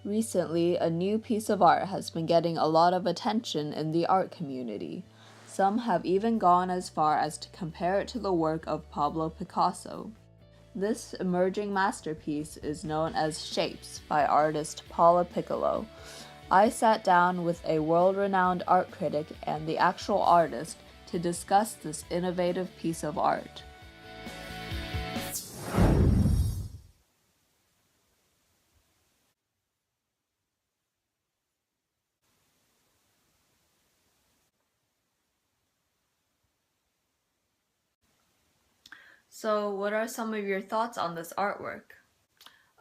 Recently, a new piece of art has been getting a lot of attention in the art community. Some have even gone as far as to compare it to the work of Pablo Picasso. This emerging masterpiece is known as Shapes by artist Paula Piccolo. I sat down with a world-renowned art critic and the actual artist to discuss this innovative piece of art. So, what are some of your thoughts on this artwork?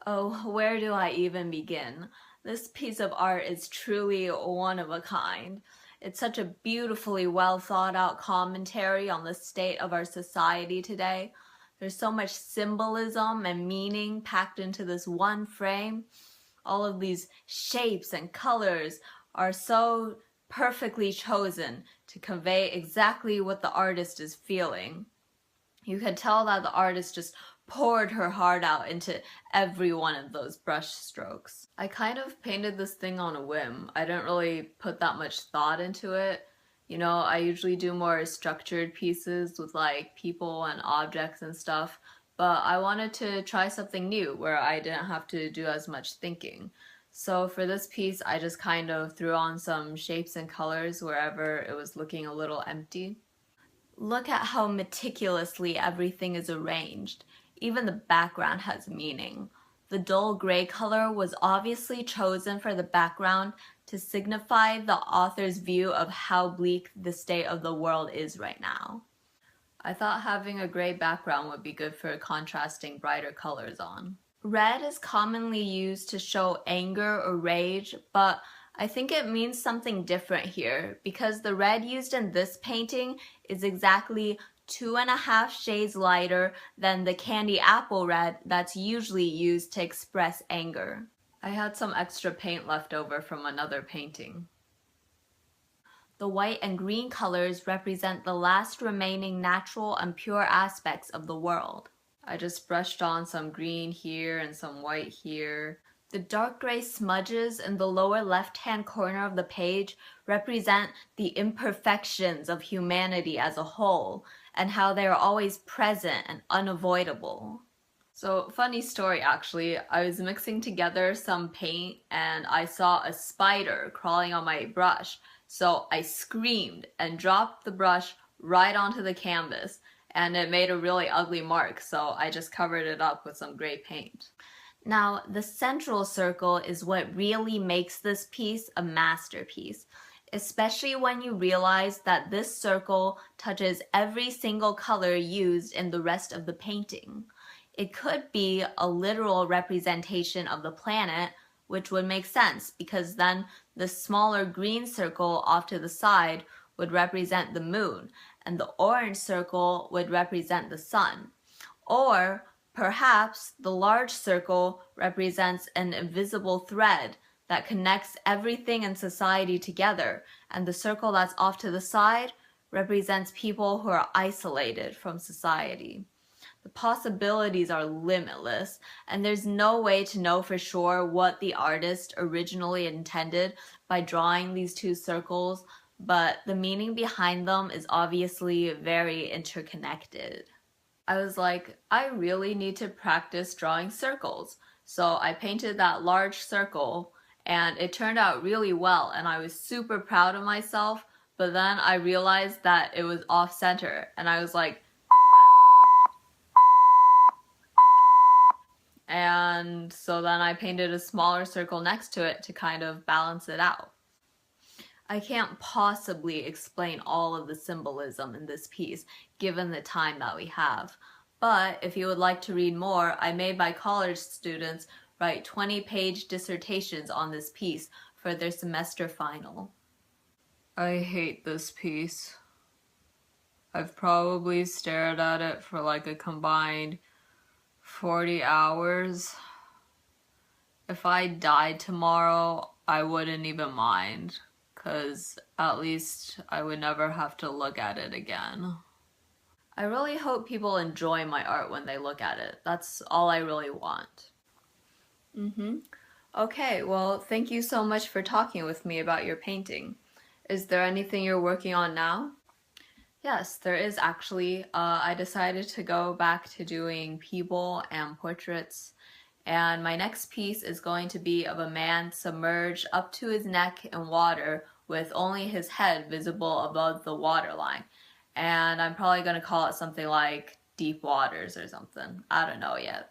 Oh, where do I even begin? This piece of art is truly one of a kind. It's such a beautifully well thought out commentary on the state of our society today. There's so much symbolism and meaning packed into this one frame. All of these shapes and colors are so perfectly chosen to convey exactly what the artist is feeling. You can tell that the artist just poured her heart out into every one of those brush strokes. I kind of painted this thing on a whim. I didn't really put that much thought into it. You know, I usually do more structured pieces with like people and objects and stuff, but I wanted to try something new where I didn't have to do as much thinking. So for this piece, I just kind of threw on some shapes and colors wherever it was looking a little empty. Look at how meticulously everything is arranged. Even the background has meaning. The dull gray color was obviously chosen for the background to signify the author's view of how bleak the state of the world is right now. I thought having a gray background would be good for contrasting brighter colors on. Red is commonly used to show anger or rage, but I think it means something different here because the red used in this painting is exactly 2.5 shades lighter than the candy apple red that's usually used to express anger. I had some extra paint left over from another painting. The white and green colors represent the last remaining natural and pure aspects of the world. I just brushed on some green here and some white here. The dark gray smudges in the lower left-hand corner of the page represent the imperfections of humanity as a whole and how they are always present and unavoidable. So, funny story actually, I was mixing together some paint and I saw a spider crawling on my brush. So I screamed and dropped the brush right onto the canvas and it made a really ugly mark, so I just covered it up with some gray paint. Now, the central circle is what really makes this piece a masterpiece, especially when you realize that this circle touches every single color used in the rest of the painting. It could be a literal representation of the planet, which would make sense because then the smaller green circle off to the side would represent the moon and the orange circle would represent the sun. Or perhaps the large circle represents an invisible thread that connects everything in society together, and the circle that's off to the side represents people who are isolated from society. The possibilities are limitless, and there's no way to know for sure what the artist originally intended by drawing these two circles, but the meaning behind them is obviously very interconnected. I was like, I really need to practice drawing circles. So I painted that large circle and it turned out really well and I was super proud of myself, but then I realized that it was off center and I was like, and so then I painted a smaller circle next to it to kind of balance it out. I can't possibly explain all of the symbolism in this piece given the time that we have. But if you would like to read more, I made my college students write 20-page dissertations on this piece for their semester final. I hate this piece. I've probably stared at it for like a combined 40 hours. If I died tomorrow, I wouldn't even mind, because at least I would never have to look at it again. I really hope people enjoy my art when they look at it. That's all I really want. Okay, well, thank you so much for talking with me about your painting. Is there anything you're working on now? Yes, there is actually. I decided to go back to doing people and portraits, and my next piece is going to be of a man submerged up to his neck in water with only his head visible above the waterline. And I'm probably going to call it something like Deep Waters or something. I don't know yet.